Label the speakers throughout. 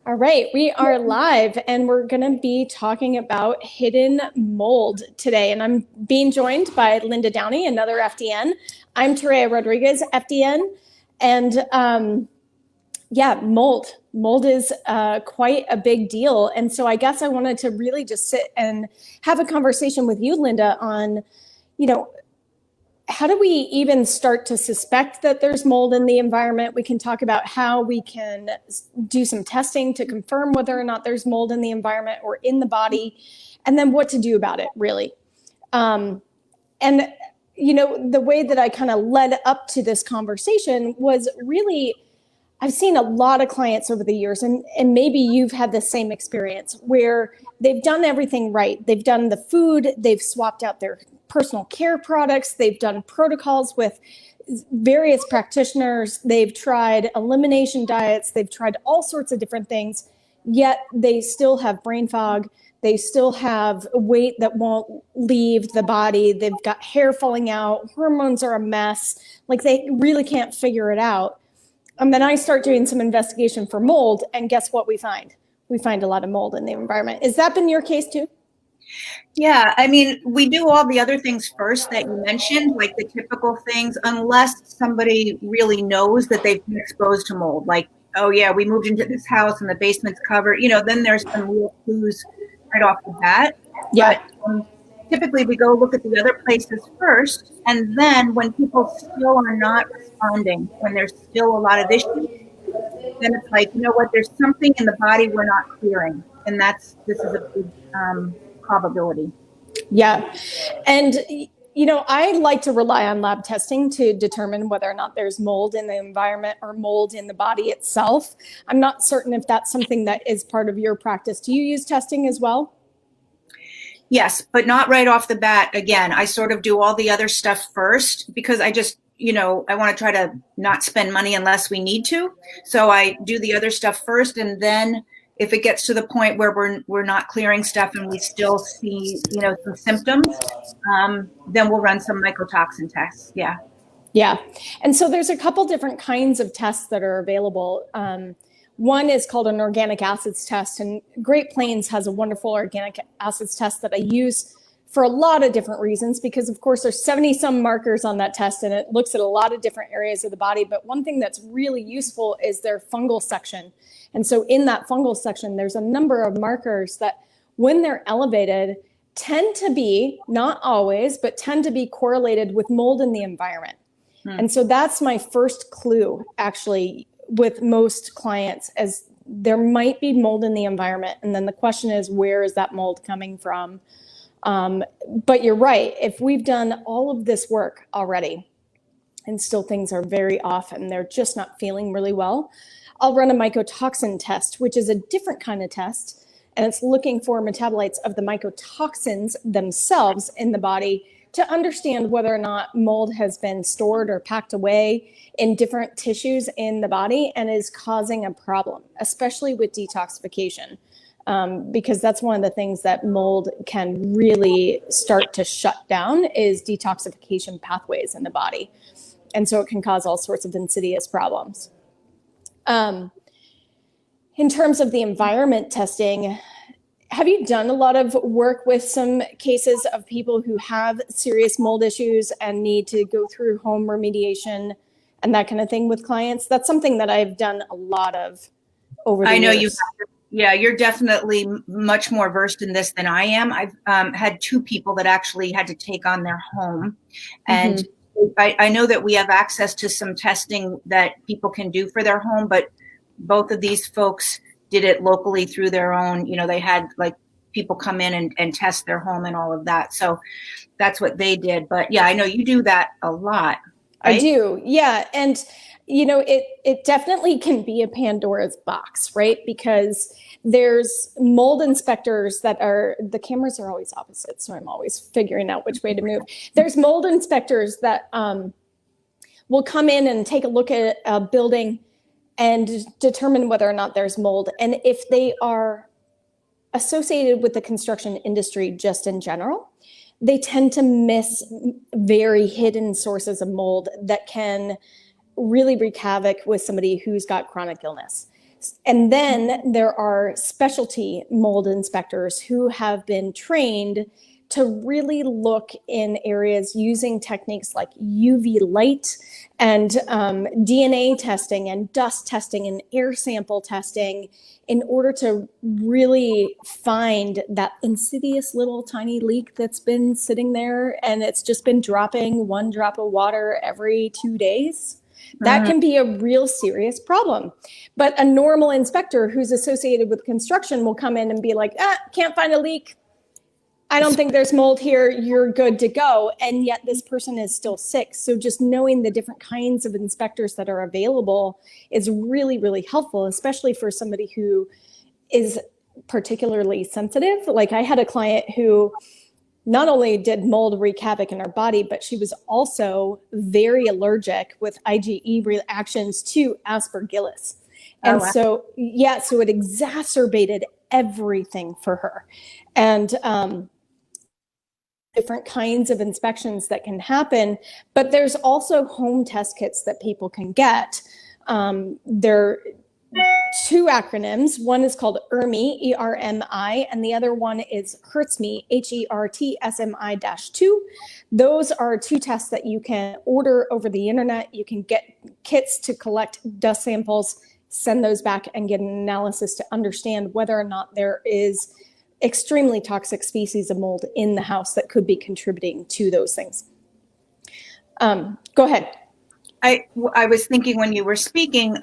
Speaker 1: All right, we are live and we're going to be talking about hidden mold today. And I'm being joined by Linda Downey, another FDN. I'm Terea Rodriguez, FDN. And yeah, mold. Mold is quite a big deal. And so I guess I wanted to really just sit and have a conversation with you, Linda, on, how do we even start to suspect that there's mold in the environment? We can talk about how we can do some testing to confirm whether or not there's mold in the environment or in the body, and then what to do about it, really. And, the way that I kind of led up to this conversation was really, I've seen a lot of clients over the years, and maybe you've had the same experience, where they've done everything right. They've done the food, they've swapped out their personal care products, they've done protocols with various practitioners, they've tried elimination diets, they've tried all sorts of different things, yet they still have brain fog, they still have weight that won't leave the body, they've got hair falling out, hormones are a mess, like they really can't figure it out. And then I start doing some investigation for mold, and guess what we find? We find a lot of mold in the environment. Has that been your case too?
Speaker 2: Yeah, I mean, we do all the other things first that you mentioned, like the typical things, unless somebody really knows that they've been exposed to mold. Like, oh yeah, we moved into this house and the basement's covered. Then there's some real clues right off the bat.
Speaker 1: Yeah.
Speaker 2: But, typically we go look at the other places first, and then when people still are not responding, when there's still a lot of issues, then it's like, you know what, there's something in the body we're not clearing, and this is a big probability.
Speaker 1: Yeah. And, I like to rely on lab testing to determine whether or not there's mold in the environment or mold in the body itself. I'm not certain if that's something that is part of your practice. Do you use testing as well?
Speaker 2: Yes, but not right off the bat. Again, I sort of do all the other stuff first, because I just, I want to try to not spend money unless we need to. So I do the other stuff first, and then if it gets to the point where we're not clearing stuff and we still see, some symptoms, then we'll run some mycotoxin tests. Yeah.
Speaker 1: Yeah. And so there's a couple different kinds of tests that are available. One is called an organic acids test, and Great Plains has a wonderful organic acids test that I use for a lot of different reasons, because of course there's 70 some markers on that test and it looks at a lot of different areas of the body. But one thing that's really useful is their fungal section. And so in that fungal section, there's a number of markers that when they're elevated tend to be, not always, but tend to be correlated with mold in the environment. And so that's my first clue, actually, with most clients, as there might be mold in the environment. And then the question is, where is that mold coming from? But you're right. If we've done all of this work already and still things are very off and they're just not feeling really well, I'll run a mycotoxin test, which is a different kind of test. And it's looking for metabolites of the mycotoxins themselves in the body to understand whether or not mold has been stored or packed away in different tissues in the body and is causing a problem, especially with detoxification, because that's one of the things that mold can really start to shut down is detoxification pathways in the body. And so it can cause all sorts of insidious problems. In terms of the environment testing, have you done a lot of work with some cases of people who have serious mold issues and need to go through home remediation and that kind of thing with clients? That's something that I've done a lot of over the years. I know
Speaker 2: you're definitely much more versed in this than I am. I've had two people that actually had to take on their home. And I know that we have access to some testing that people can do for their home, but both of these folks did it locally through their own, they had like people come in and test their home and all of that. So that's what they did. But yeah, I know you do that a lot. Right?
Speaker 1: I do. Yeah. And, it definitely can be a Pandora's box, right? Because there's mold inspectors the cameras are always opposite. So I'm always figuring out which way to move. There's mold inspectors that will come in and take a look at a building and determine whether or not there's mold. And if they are associated with the construction industry just in general, they tend to miss very hidden sources of mold that can really wreak havoc with somebody who's got chronic illness. And then there are specialty mold inspectors who have been trained to really look in areas using techniques like UV light and DNA testing and dust testing and air sample testing in order to really find that insidious little tiny leak that's been sitting there and it's just been dropping 1 drop of water every 2 days. That can be a real serious problem. But a normal inspector who's associated with construction will come in and be like, can't find a leak. I don't think there's mold here. You're good to go. And yet this person is still sick. So just knowing the different kinds of inspectors that are available is really, really helpful, especially for somebody who is particularly sensitive. Like I had a client who not only did mold wreak havoc in her body, but she was also very allergic with IgE reactions to aspergillus. And so it exacerbated everything for her. And different kinds of inspections that can happen, but there's also home test kits that people can get. They're 2 acronyms. One is called ERMI, E-R-M-I, and the other one is HERTSMI, HERTSMI-2. Those are 2 tests that you can order over the internet. You can get kits to collect dust samples, send those back and get an analysis to understand whether or not there is extremely toxic species of mold in the house that could be contributing to those things. Go ahead.
Speaker 2: I was thinking when you were speaking,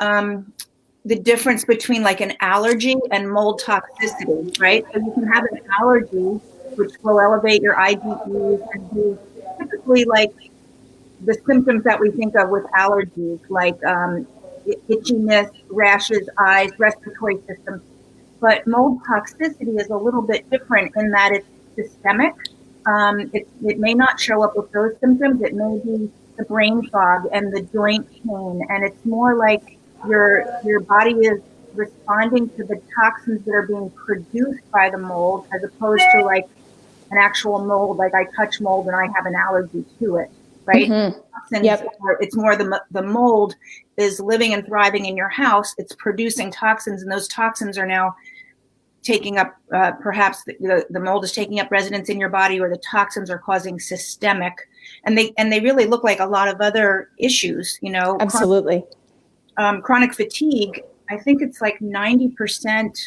Speaker 2: the difference between like an allergy and mold toxicity, right? So you can have an allergy, which will elevate your IgEs and do typically like the symptoms that we think of with allergies, like itchiness, rashes, eyes, respiratory system. But mold toxicity is a little bit different in that it's systemic. It may not show up with those symptoms. It may be the brain fog and the joint pain, and it's more like your body is responding to the toxins that are being produced by the mold, as opposed to like an actual mold. Like I touch mold and I have an allergy to it, right? Mm-hmm. Yep. It's more the mold is living and thriving in your house. It's producing toxins, and those toxins are now taking up, perhaps the mold is taking up residence in your body, or the toxins are causing systemic, and they really look like a lot of other issues, you know.
Speaker 1: Absolutely.
Speaker 2: Chronic fatigue, I think it's like 90%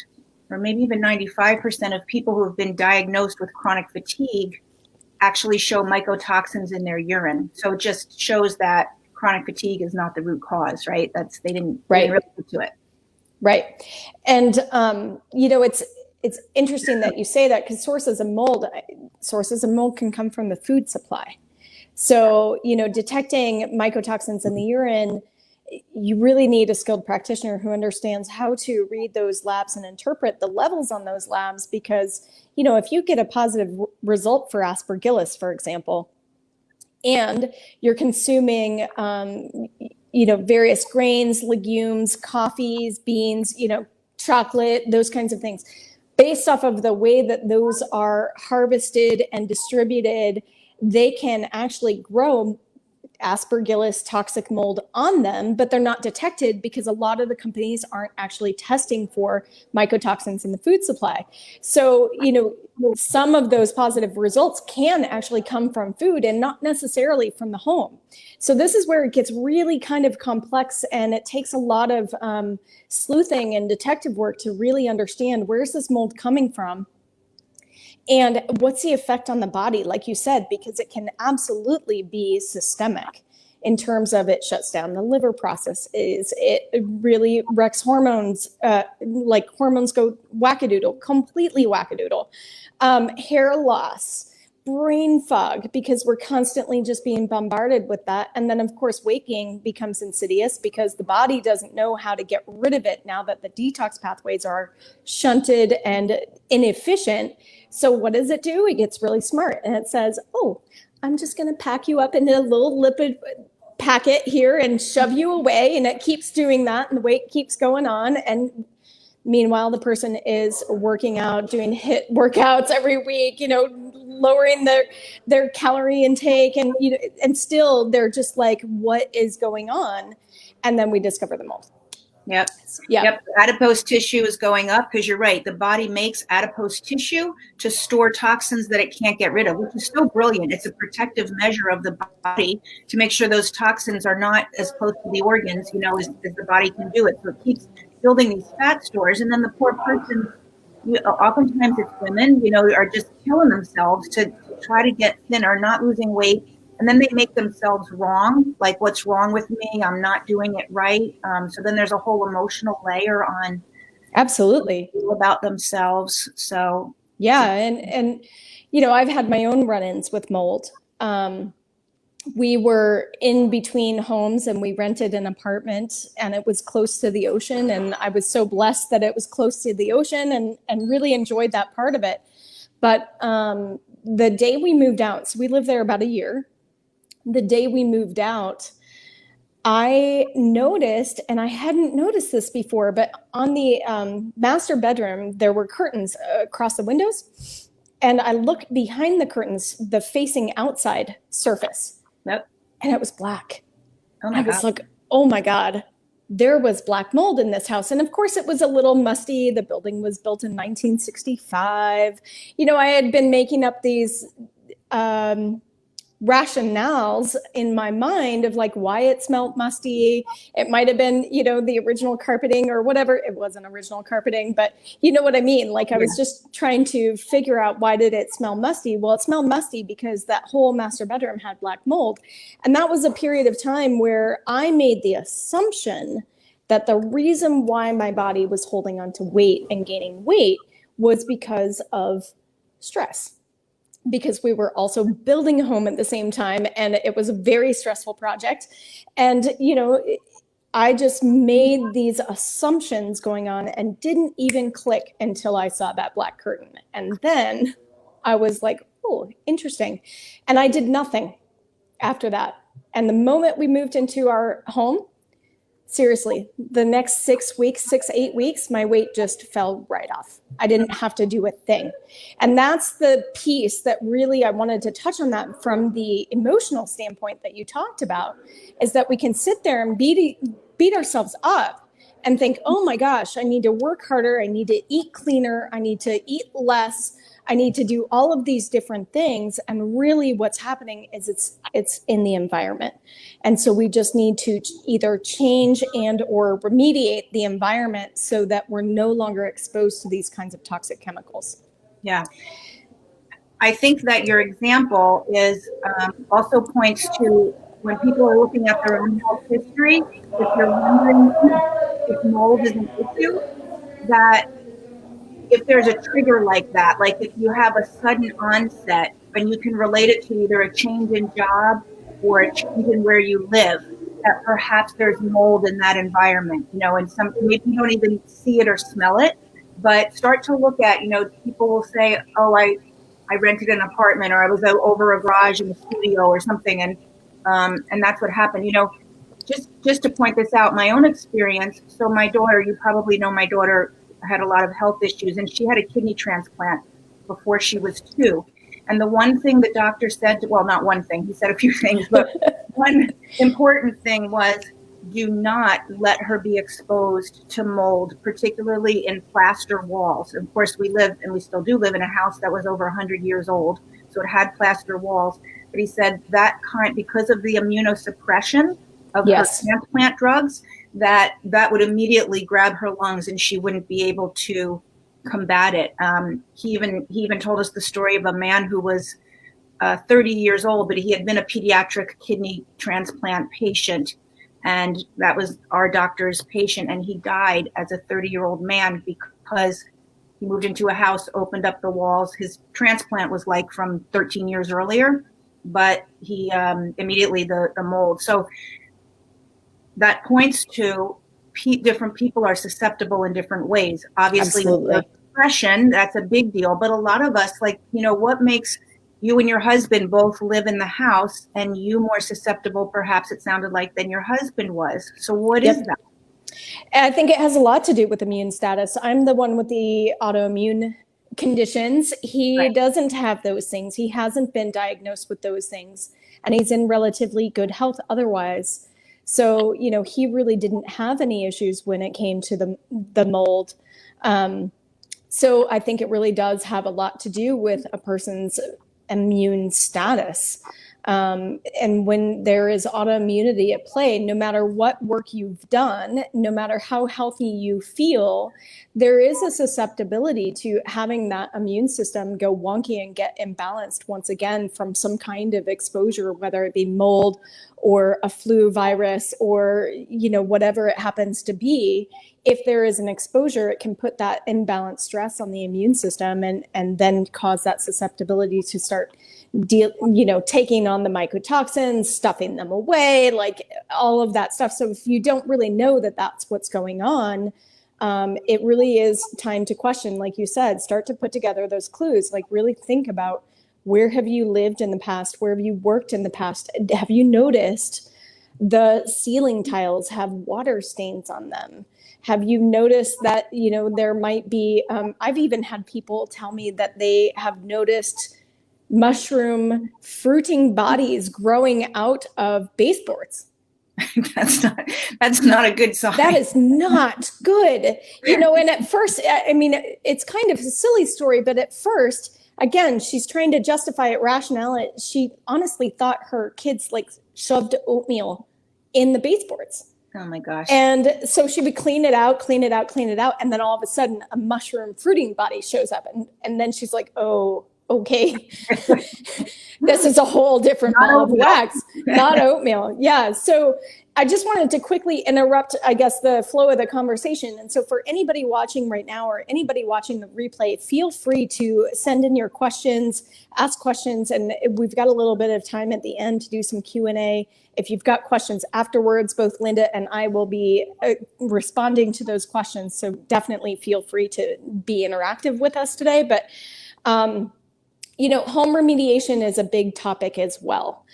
Speaker 2: or maybe even 95% of people who have been diagnosed with chronic fatigue actually show mycotoxins in their urine. So it just shows that chronic fatigue is not the root cause, right? They didn't really get to it.
Speaker 1: Right. And, you know, it's interesting that you say that, because sources of mold can come from the food supply. So, you know, detecting mycotoxins in the urine, you really need a skilled practitioner who understands how to read those labs and interpret the levels on those labs. Because, you know, if you get a positive result for aspergillus, for example, and you're consuming, you know, various grains, legumes, coffees, beans, you know, chocolate, those kinds of things, based off of the way that those are harvested and distributed, they can actually grow aspergillus toxic mold on them, but they're not detected because a lot of the companies aren't actually testing for mycotoxins in the food supply. So, you know, some of those positive results can actually come from food and not necessarily from the home. So this is where it gets really kind of complex, and it takes a lot of sleuthing and detective work to really understand where's this mold coming from and what's the effect on the body, like you said, because it can absolutely be systemic in terms of it shuts down the liver processes. It really wrecks hormones, like hormones go wackadoodle, completely wackadoodle. Hair loss, brain fog, because we're constantly just being bombarded with that. And then, of course, waking becomes insidious because the body doesn't know how to get rid of it now that the detox pathways are shunted and inefficient. So what does it do? It gets really smart, and it says, oh, I'm just going to pack you up in a little lipid packet here and shove you away. And it keeps doing that, and the weight keeps going on. And meanwhile, the person is working out, doing HIIT workouts every week, you know, lowering their calorie intake, and, you know, and still they're just like, what is going on? And then we discover the mold.
Speaker 2: Yep.
Speaker 1: Yeah.
Speaker 2: Yep. Adipose tissue is going up because you're right. The body makes adipose tissue to store toxins that it can't get rid of, which is so brilliant. It's a protective measure of the body to make sure those toxins are not as close to the organs, as the body can do it. So it keeps building these fat stores. And then the poor person, oftentimes it's women, are just killing themselves to try to get thinner, not losing weight. And then they make themselves wrong, like, what's wrong with me? I'm not doing it right. So then there's a whole emotional layer on
Speaker 1: absolutely
Speaker 2: about themselves. So
Speaker 1: yeah, and I've had my own run-ins with mold. We were in between homes and we rented an apartment, and it was close to the ocean, and I was so blessed that it was close to the ocean and really enjoyed that part of it. But the day we moved out, so we lived there about a year. The day we moved out, I noticed, and I hadn't noticed this before, but on the master bedroom, there were curtains across the windows. And I looked behind the curtains, the facing outside surface.
Speaker 2: Yep.
Speaker 1: And it was black.
Speaker 2: Oh my
Speaker 1: I was
Speaker 2: God.
Speaker 1: like, oh my God, there was black mold in this house. And of course, it was a little musty. The building was built in 1965. I had been making up these rationales in my mind of like why it smelled musty. It might have been, the original carpeting or whatever. It wasn't original carpeting, but you know what I mean? Like I was just trying to figure out, why did it smell musty? Well, it smelled musty because that whole master bedroom had black mold. And that was a period of time where I made the assumption that the reason why my body was holding on to weight and gaining weight was because of stress. Because we were also building a home at the same time, and it was a very stressful project. And, I just made these assumptions going on and didn't even click until I saw that black curtain. And then I was like, oh, interesting. And I did nothing after that. And the moment we moved into our home, seriously, the next 8 weeks, my weight just fell right off. I didn't have to do a thing. And that's the piece that really I wanted to touch on, that from the emotional standpoint that you talked about, is that we can sit there and beat ourselves up and think, oh my gosh, I need to work harder. I need to eat cleaner. I need to eat less. I need to do all of these different things. And really what's happening is it's in the environment. And so we just need to either change and or remediate the environment so that we're no longer exposed to these kinds of toxic chemicals.
Speaker 2: Yeah. I think that your example is also points to when people are looking at their own health history, if you're wondering if mold is an issue, that if there's a trigger like that, like if you have a sudden onset and you can relate it to either a change in job or a change in where you live, that perhaps there's mold in that environment, and some, maybe you don't even see it or smell it, but start to look at, people will say, oh, I rented an apartment, or I was over a garage in the studio or something. And that's what happened, just to point this out, my own experience. So my daughter, you probably know my daughter had a lot of health issues, and she had a kidney transplant before she was 2. And the one thing the doctor said, well, not one thing, he said a few things, but one important thing was, do not let her be exposed to mold, particularly in plaster walls. Of course, we live, and we still do live, in a house that was over 100 years old, so it had plaster walls. But he said that because of the immunosuppression of her transplant drugs, that would immediately grab her lungs and she wouldn't be able to combat it. He even told us the story of a man who was 30 years old, but he had been a pediatric kidney transplant patient, and that was our doctor's patient, and he died as a 30-year-old man because he moved into a house, opened up the walls. His transplant was like from 13 years earlier, but he immediately the mold. So that points to different people are susceptible in different ways. Obviously, depression, that's a big deal. But a lot of us, what makes you and your husband both live in the house and you more susceptible, perhaps it sounded like, than your husband was? So what is that?
Speaker 1: I think it has a lot to do with immune status. I'm the one with the autoimmune conditions. He doesn't have those things. He hasn't been diagnosed with those things, and he's in relatively good health otherwise. So, he really didn't have any issues when it came to the mold. So I think it really does have a lot to do with a person's immune status. And when there is autoimmunity at play, no matter what work you've done, no matter how healthy you feel, there is a susceptibility to having that immune system go wonky and get imbalanced once again from some kind of exposure, whether it be mold or a flu virus or, whatever it happens to be. If there is an exposure, it can put that imbalanced stress on the immune system and then cause that susceptibility to start taking on the mycotoxins, stuffing them away, like all of that stuff. So if you don't really know that that's what's going on, it really is time to question, like you said, start to put together those clues, like really think about, where have you lived in the past? Where have you worked in the past? Have you noticed the ceiling tiles have water stains on them? Have you noticed that, there might be, I've even had people tell me that they have noticed mushroom fruiting bodies growing out of baseboards.
Speaker 2: That's not a good sign.
Speaker 1: That is not good. And at first, it's kind of a silly story, but at first, again, she's trying to justify it rationale. She honestly thought her kids shoved oatmeal in the baseboards.
Speaker 2: Oh my gosh. And
Speaker 1: so she would clean it out. And then all of a sudden a mushroom fruiting body shows up. And then she's like, oh, okay. This is a whole different ball of wax, not oatmeal. Yeah. So I just wanted to quickly interrupt, I guess, the flow of the conversation. And so for anybody watching right now or anybody watching the replay, feel free to send in your questions, ask questions, and we've got a little bit of time at the end to do some Q&A. If you've got questions afterwards, both Linda and I will be responding to those questions. So definitely feel free to be interactive with us today. But, home remediation is a big topic as well.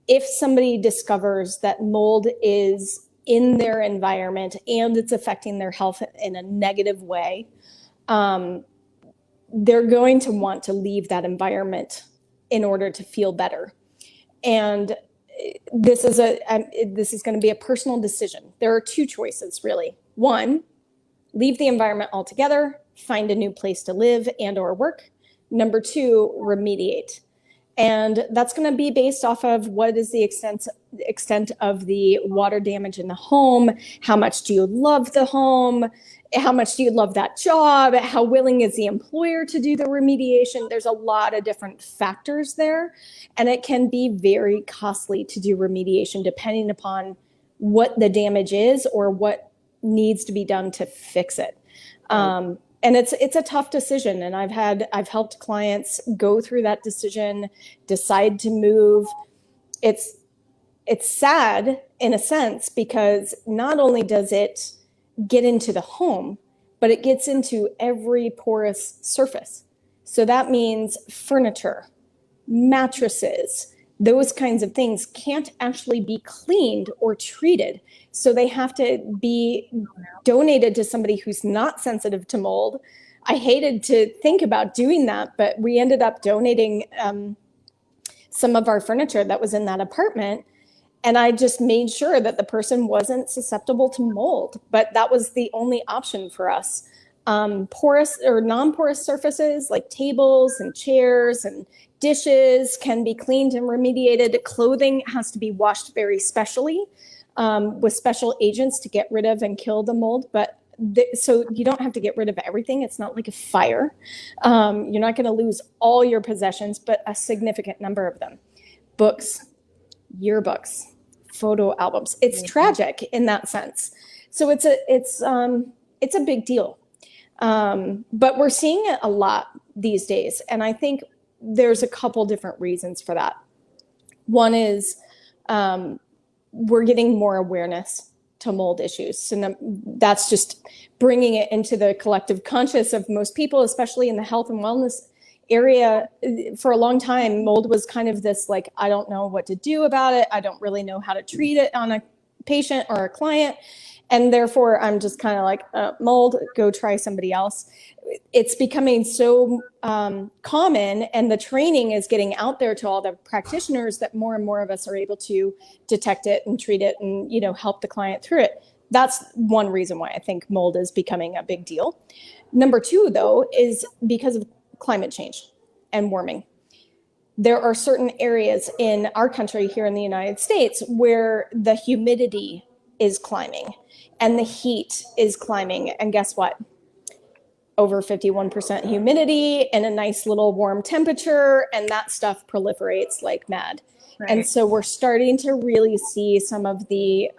Speaker 1: If somebody discovers that mold is in their environment and it's affecting their health in a negative way, they're going to want to leave that environment in order to feel better. And this is going to be a personal decision. There are two choices, really. One, leave the environment altogether, find a new place to live and or work. Number two, remediate. And that's going to be based off of what is the extent of the water damage in the home. How much do you love the home? How much do you love that job? How willing is the employer to do the remediation? There's a lot of different factors there. And it can be very costly to do remediation depending upon what the damage is or what needs to be done to fix it. And it's a tough decision. And I've helped clients go through that decision, decide to move. It's sad in a sense, because not only does it get into the home, but it gets into every porous surface. So that means furniture, mattresses, those kinds of things can't actually be cleaned or treated. So they have to be donated to somebody who's not sensitive to mold. I hated to think about doing that, but we ended up donating some of our furniture that was in that apartment. And I just made sure that the person wasn't susceptible to mold, but that was the only option for us. Porous or non-porous surfaces like tables and chairs and dishes can be cleaned and remediated. Clothing has to be washed very specially with special agents to get rid of and kill the mold. But so you don't have to get rid of everything. It's not like a fire. You're not going to lose all your possessions, but a significant number of them. Books, yearbooks, photo albums. It's tragic in that sense. So it's a big deal. But we're seeing it a lot these days. And I think there's a couple different reasons for that. One is we're getting more awareness to mold issues. So that's just bringing it into the collective conscious of most people, especially in the health and wellness area. For a long time, mold was kind of this like, I don't know what to do about it. I don't really know how to treat it on a patient or a client. And therefore, I'm just kind of like, mold, go try somebody else. it's becoming so common, and the training is getting out there to all the practitioners, that more and more of us are able to detect it and treat it and, you know, help the client through it. That's one reason why I think mold is becoming a big deal. Number two, though, is because of climate change and warming. There are certain areas in our country here in the United States where the humidity is climbing and the heat is climbing. And guess what? Over 51% humidity and a nice little warm temperature, and that stuff proliferates like mad. Right. And so we're starting to really see some of the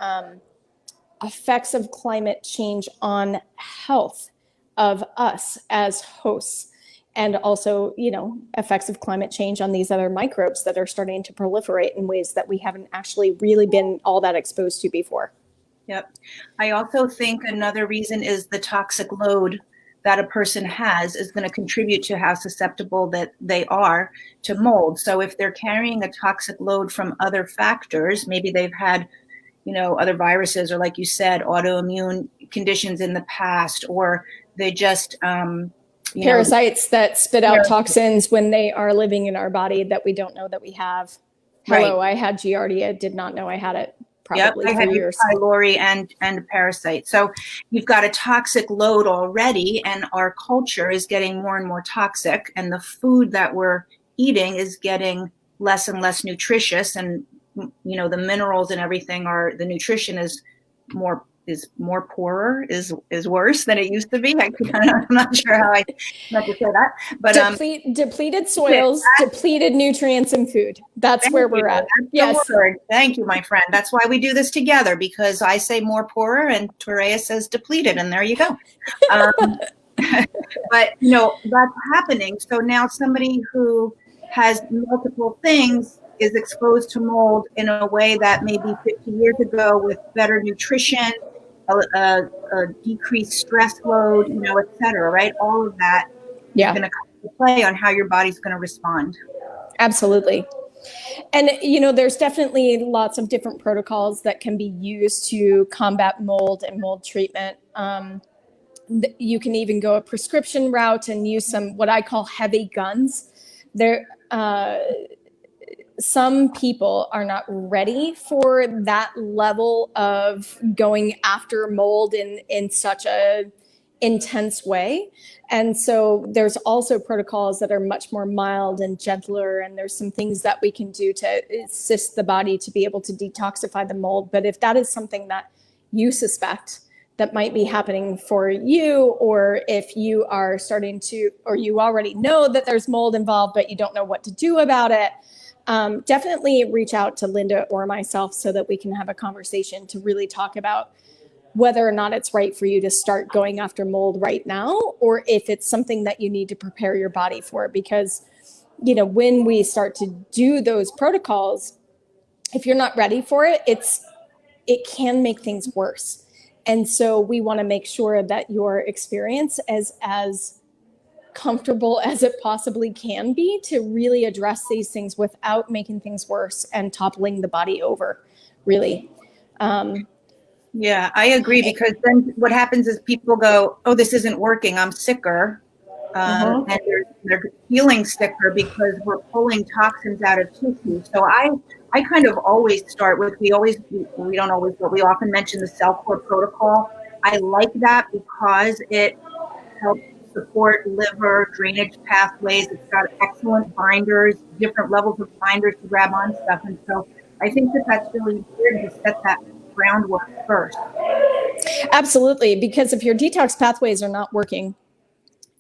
Speaker 1: effects of climate change on health of us as hosts, and also, you know, effects of climate change on these other microbes that are starting to proliferate in ways that we haven't actually really been all that exposed to before.
Speaker 2: Yep. I also think another reason is the toxic load that a person has is going to contribute to how susceptible that they are to mold. So if they're carrying a toxic load from other factors, maybe they've had, you know, other viruses, or like you said, autoimmune conditions in the past, or they just
Speaker 1: parasites that spit out toxins when they are living in our body that we don't know that we have. Hello, right. I had Giardia, did not know I had it. Probably
Speaker 2: I had
Speaker 1: years.
Speaker 2: pylori and a parasite. So you've got a toxic load already, and our culture is getting more and more toxic, and the food that we're eating is getting less and less nutritious, and you know, the minerals and everything are, the nutrition is more poorer, is worse than it used to be. I'm not sure how I meant to say that, but
Speaker 1: depleted soils, depleted nutrients and food. That's where we're at.
Speaker 2: Yes. Thank you, my friend. That's why we do this together, because I say more poorer and Torea says depleted, and there you go. But you know, that's happening. So now somebody who has multiple things is exposed to mold in a way that maybe 50 years ago, with better nutrition, a decreased stress load, you know, et cetera, right? All of that is going to come into play on how your body's going to respond.
Speaker 1: Absolutely. And, you know, there's definitely lots of different protocols that can be used to combat mold and mold treatment. You can even go a prescription route and use some, what I call heavy guns. Some people are not ready for that level of going after mold in such a intense way. And so there's also protocols that are much more mild and gentler, and there's some things that we can do to assist the body to be able to detoxify the mold. But if that is something that you suspect that might be happening for you, or if you are starting to, or you already know that there's mold involved, but you don't know what to do about it, definitely reach out to Linda or myself so that we can have a conversation to really talk about whether or not it's right for you to start going after mold right now, or if it's something that you need to prepare your body for. Because, you know, when we start to do those protocols, if you're not ready for it, it can make things worse. And so we want to make sure that your experience is as comfortable as it possibly can be to really address these things without making things worse and toppling the body over, really.
Speaker 2: Yeah, I agree, because then what happens is people go, oh, this isn't working, I'm sicker. And they're feeling sicker because we're pulling toxins out of tissue. So I kind of always start with, we often mention the cell core protocol. I like that because it helps support liver drainage pathways. It's got excellent binders, different levels of binders to grab on stuff. And so I think that's really important to set that groundwork first.
Speaker 1: Absolutely, because if your detox pathways are not working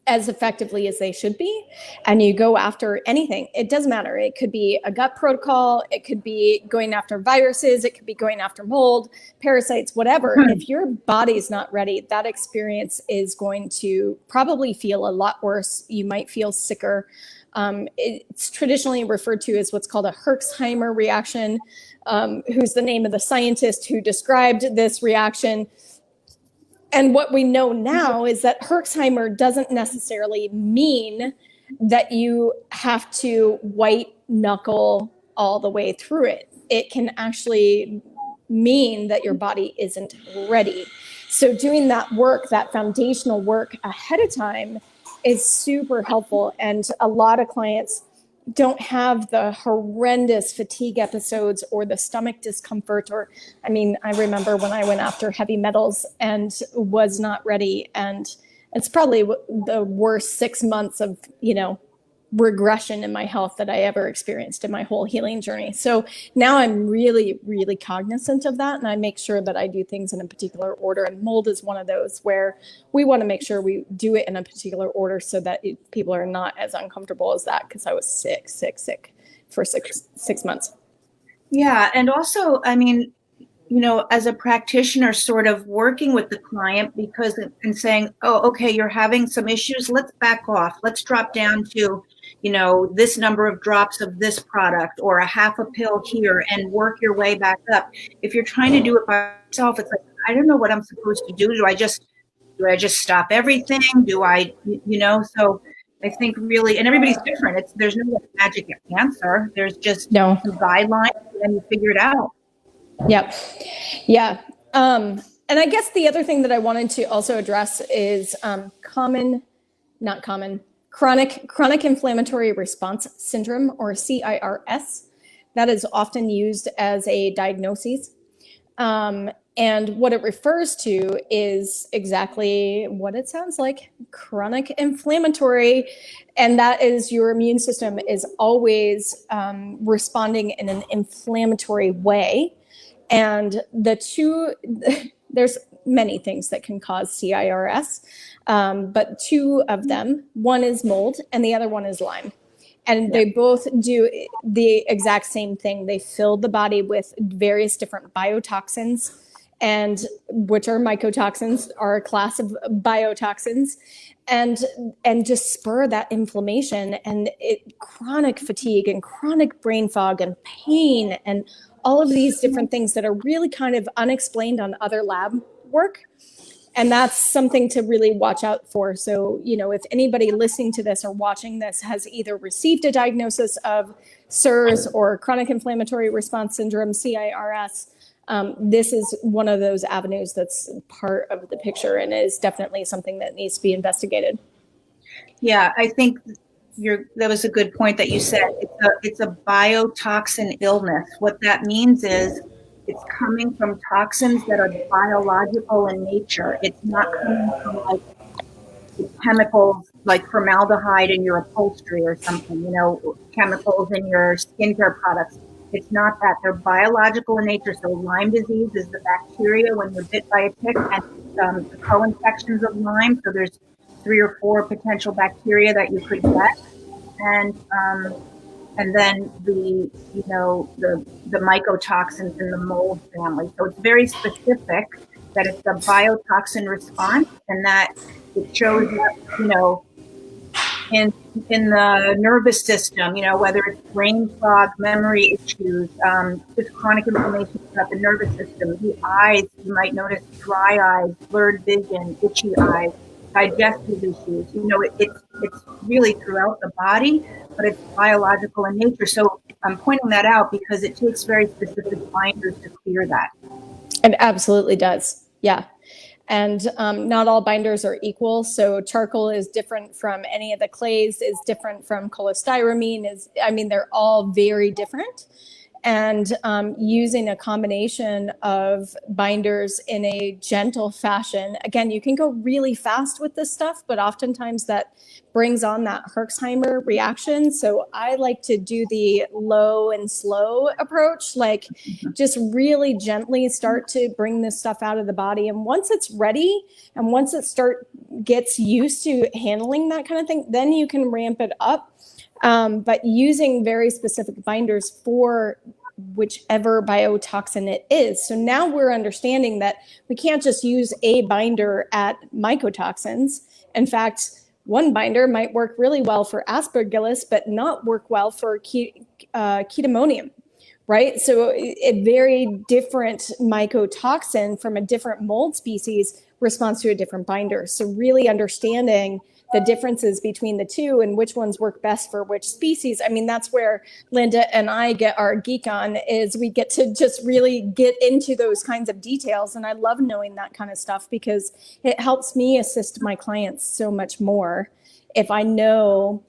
Speaker 1: as effectively as they should be, and you go after anything, it doesn't matter. It could be a gut protocol, it could be going after viruses, it could be going after mold, parasites, whatever. If your body's not ready, that experience is going to probably feel a lot worse. You might feel sicker. It's traditionally referred to as what's called a Herxheimer reaction, who's the name of the scientist who described this reaction. And what we know now is that Herxheimer doesn't necessarily mean that you have to white knuckle all the way through it. It can actually mean that your body isn't ready. So doing that work, that foundational work ahead of time is super helpful. And a lot of clients don't have the horrendous fatigue episodes or the stomach discomfort. Or, I mean, I remember when I went after heavy metals and was not ready. And it's probably the worst 6 months of, regression in my health that I ever experienced in my whole healing journey. So now I'm really, really cognizant of that. And I make sure that I do things in a particular order. And mold is one of those where we want to make sure we do it in a particular order so that people are not as uncomfortable as that. Because I was sick for six months.
Speaker 2: Yeah. And also, I mean, as a practitioner, sort of working with the client and saying, oh, okay, you're having some issues. Let's back off. Let's drop down to, this number of drops of this product or a half a pill here and work your way back up. If you're trying to do it by yourself, it's like, I don't know what I'm supposed to do. Do I just stop everything? Do I, so I think really, and everybody's different. There's no magic answer. There's just some guidelines and then you figure it out.
Speaker 1: Yep. Yeah. And I guess the other thing that I wanted to also address is chronic inflammatory response syndrome, or CIRS. That is often used as a diagnosis. And what it refers to is exactly what it sounds like, chronic inflammatory. And that is your immune system is always responding in an inflammatory way. And there's many things that can cause CIRS, but two of them, one is mold and the other one is Lyme. And they both do the exact same thing. They fill the body with various different biotoxins, and which are mycotoxins, are a class of biotoxins, and just spur that inflammation and chronic fatigue and chronic brain fog and pain and all of these different things that are really kind of unexplained on other lab work. And that's something to really watch out for. So, if anybody listening to this or watching this has either received a diagnosis of CIRS or chronic inflammatory response syndrome, CIRS, this is one of those avenues that's part of the picture and is definitely something that needs to be investigated.
Speaker 2: Yeah, I think that was a good point that you said. It's a biotoxin illness. What that means is it's coming from toxins that are biological in nature. It's not coming from like chemicals like formaldehyde in your upholstery or something, chemicals in your skincare products. It's not that. They're biological in nature. So Lyme disease is the bacteria when you're bit by a tick, and the co-infections of Lyme. So there's 3 or 4 potential bacteria that you could get, and then the mycotoxins in the mold family. So it's very specific that it's a biotoxin response, and that it shows up, in the nervous system, whether it's brain fog, memory issues, just chronic inflammation throughout the nervous system. The eyes, you might notice dry eyes, blurred vision, itchy eyes, digestive issues. It's really throughout the body, but it's biological in nature. So I'm pointing that out because it takes very specific binders to clear that.
Speaker 1: It absolutely does. Yeah. And not all binders are equal. So charcoal is different from any of the clays, is different from cholestyramine. They're all very different. And using a combination of binders in a gentle fashion. Again, you can go really fast with this stuff, but oftentimes that brings on that Herxheimer reaction. So I like to do the low and slow approach, like just really gently start to bring this stuff out of the body. And once it's ready and once it gets used to handling that kind of thing, then you can ramp it up. But using very specific binders for whichever biotoxin it is. So now we're understanding that we can't just use a binder at mycotoxins. In fact, one binder might work really well for aspergillus, but not work well for chaetoammonium, right? So a very different mycotoxin from a different mold species responds to a different binder. So really understanding the differences between the two and which ones work best for which species. I mean, that's where Linda and I get our geek on, is we get to just really get into those kinds of details. And I love knowing that kind of stuff because it helps me assist my clients so much more if I know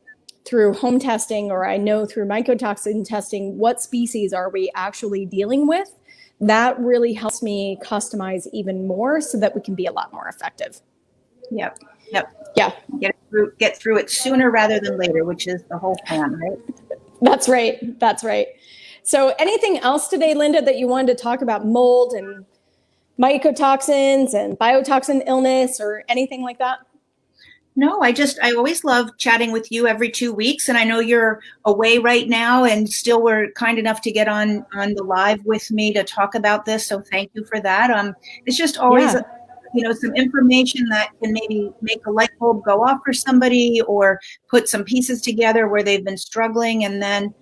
Speaker 1: through home testing, or I know through mycotoxin testing, what species are we actually dealing with. That really helps me customize even more so that we can be a lot more effective.
Speaker 2: Yep.
Speaker 1: Yeah.
Speaker 2: Get through it sooner rather than later, which is the whole plan, right?
Speaker 1: That's right. So anything else today, Linda, that you wanted to talk about mold and mycotoxins and biotoxin illness or anything like that?
Speaker 2: No, I always love chatting with you every 2 weeks. And I know you're away right now and still were kind enough to get on the live with me to talk about this. So thank you for that. It's just always, some information that can maybe make a light bulb go off for somebody or put some pieces together where they've been struggling. And then,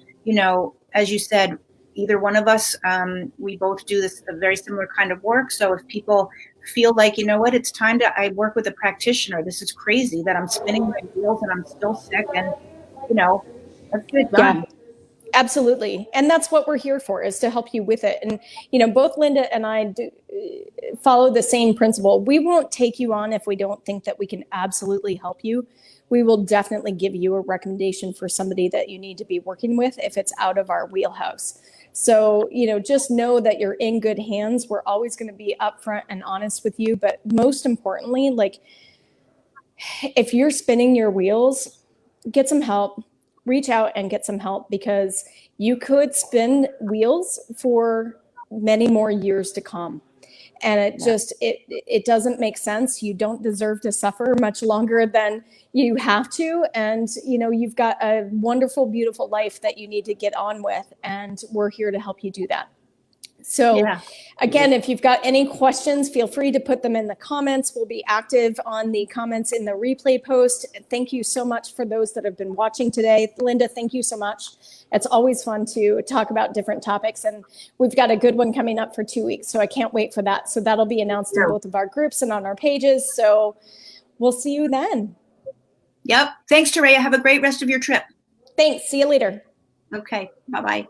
Speaker 2: as you said, either one of us, we both do this a very similar kind of work. So if people feel like, it's time I work with a practitioner. This is crazy that I'm spinning my wheels and I'm still sick, and let's get it done.
Speaker 1: Yeah, absolutely. And that's what we're here for, is to help you with it. And, both Linda and I do follow the same principle. We won't take you on if we don't think that we can absolutely help you. We will definitely give you a recommendation for somebody that you need to be working with if it's out of our wheelhouse. So, just know that you're in good hands. We're always going to be upfront and honest with you. But most importantly, if you're spinning your wheels, get some help, reach out and get some help, because you could spin wheels for many more years to come. And it doesn't make sense. You don't deserve to suffer much longer than you have to. And, you've got a wonderful, beautiful life that you need to get on with. And we're here to help you do that. So again, if you've got any questions, feel free to put them in the comments. We'll be active on the comments in the replay post. Thank you so much for those that have been watching today. Linda, thank you so much. It's always fun to talk about different topics, and we've got a good one coming up for 2 weeks. So I can't wait for that. So that'll be announced in both of our groups and on our pages. So we'll see you then.
Speaker 2: Yep. Thanks, Terea. Have a great rest of your trip.
Speaker 1: Thanks. See you later.
Speaker 2: Okay. Bye-bye.